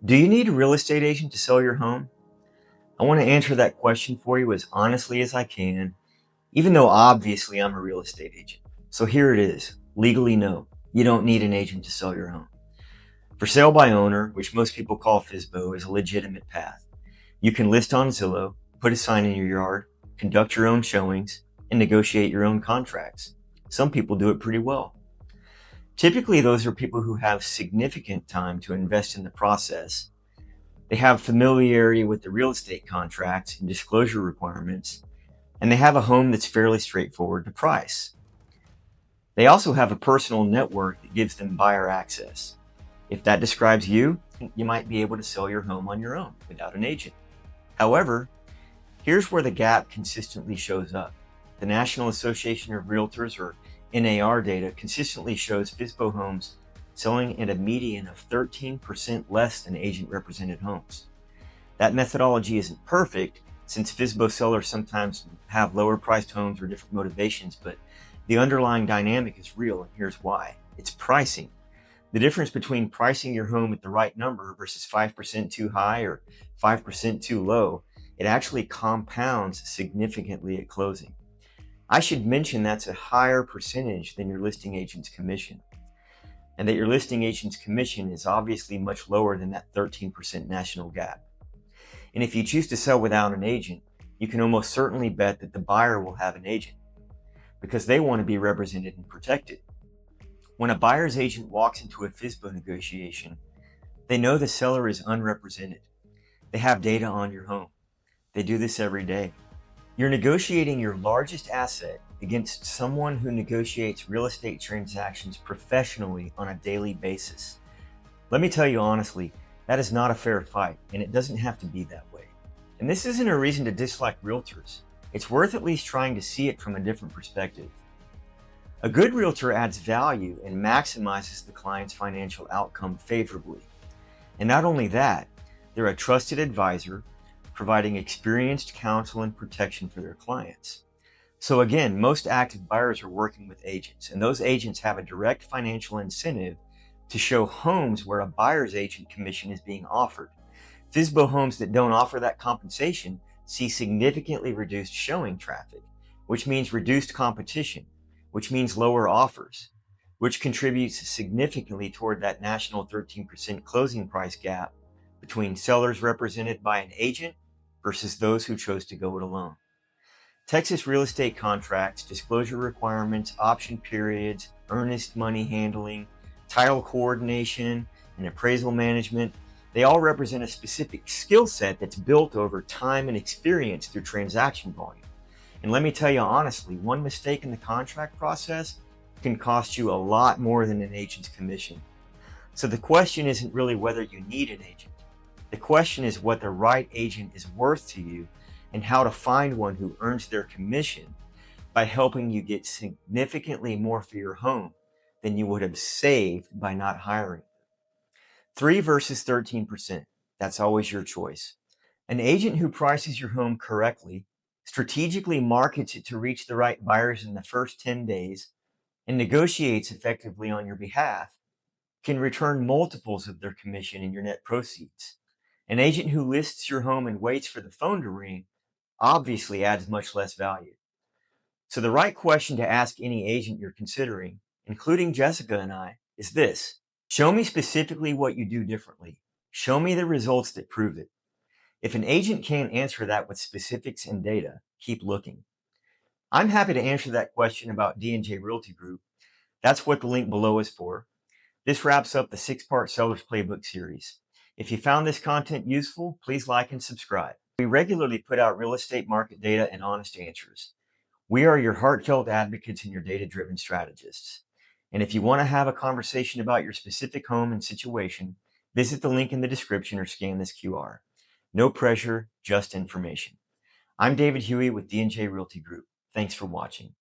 Do you need a real estate agent to sell your home? I want to answer that question for you as honestly as I can, even though obviously I'm a real estate agent. So here it is. Legally, no. You don't need an agent to sell your home. For sale by owner, which most people call FSBO, is a legitimate path. You can list on Zillow, put a sign in your yard, conduct your own showings, and negotiate your own contracts. Some people do it pretty well. Typically, those are people who have significant time to invest in the process. They have familiarity with the real estate contracts and disclosure requirements, and they have a home that's fairly straightforward to price. They also have a personal network that gives them buyer access. If that describes you, you might be able to sell your home on your own without an agent. However, here's where the gap consistently shows up. The National Association of Realtors, or NAR data, consistently shows FSBO homes selling at a median of 13% less than agent-represented homes. That methodology isn't perfect, since FSBO sellers sometimes have lower-priced homes or different motivations, but the underlying dynamic is real, and here's why. It's pricing. The difference between pricing your home at the right number versus 5% too high or 5% too low, it actually compounds significantly at closing. I should mention that's a higher percentage than your listing agent's commission, and that your listing agent's commission is obviously much lower than that 13% national gap. And if you choose to sell without an agent, you can almost certainly bet that the buyer will have an agent because they want to be represented and protected. When a buyer's agent walks into a FSBO negotiation, they know the seller is unrepresented. They have data on your home. They do this every day. You're negotiating your largest asset against someone who negotiates real estate transactions professionally on a daily basis. Let me tell you honestly, that is not a fair fight, and it doesn't have to be that way. And this isn't a reason to dislike realtors. It's worth at least trying to see it from a different perspective. A good realtor adds value and maximizes the client's financial outcome favorably. And not only that, they're a trusted advisor, providing experienced counsel and protection for their clients. So again, most active buyers are working with agents, and those agents have a direct financial incentive to show homes where a buyer's agent commission is being offered. FSBO homes that don't offer that compensation see significantly reduced showing traffic, which means reduced competition, which means lower offers, which contributes significantly toward that national 13% closing price gap between sellers represented by an agent versus those who chose to go it alone. Texas real estate contracts, disclosure requirements, option periods, earnest money handling, title coordination, and appraisal management, they all represent a specific skill set that's built over time and experience through transaction volume. And let me tell you honestly, one mistake in the contract process can cost you a lot more than an agent's commission. So the question isn't really whether you need an agent. The question is what the right agent is worth to you and how to find one who earns their commission by helping you get significantly more for your home than you would have saved by not hiring. 3 versus 13%. That's always your choice. An agent who prices your home correctly, strategically markets it to reach the right buyers in the first 10 days, and negotiates effectively on your behalf can return multiples of their commission in your net proceeds. An agent who lists your home and waits for the phone to ring obviously adds much less value. So the right question to ask any agent you're considering, including Jessica and I, is this. Show me specifically what you do differently. Show me the results that prove it. If an agent can't answer that with specifics and data, keep looking. I'm happy to answer that question about D&J Realty Group. That's what the link below is for. This wraps up the 6-part Seller's Playbook series. If you found this content useful, please like and subscribe. We regularly put out real estate market data and honest answers. We are your heartfelt advocates and your data-driven strategists. And if you want to have a conversation about your specific home and situation, visit the link in the description or scan this QR. No pressure, just information. I'm David Hughey with D&J Realty Group. Thanks for watching.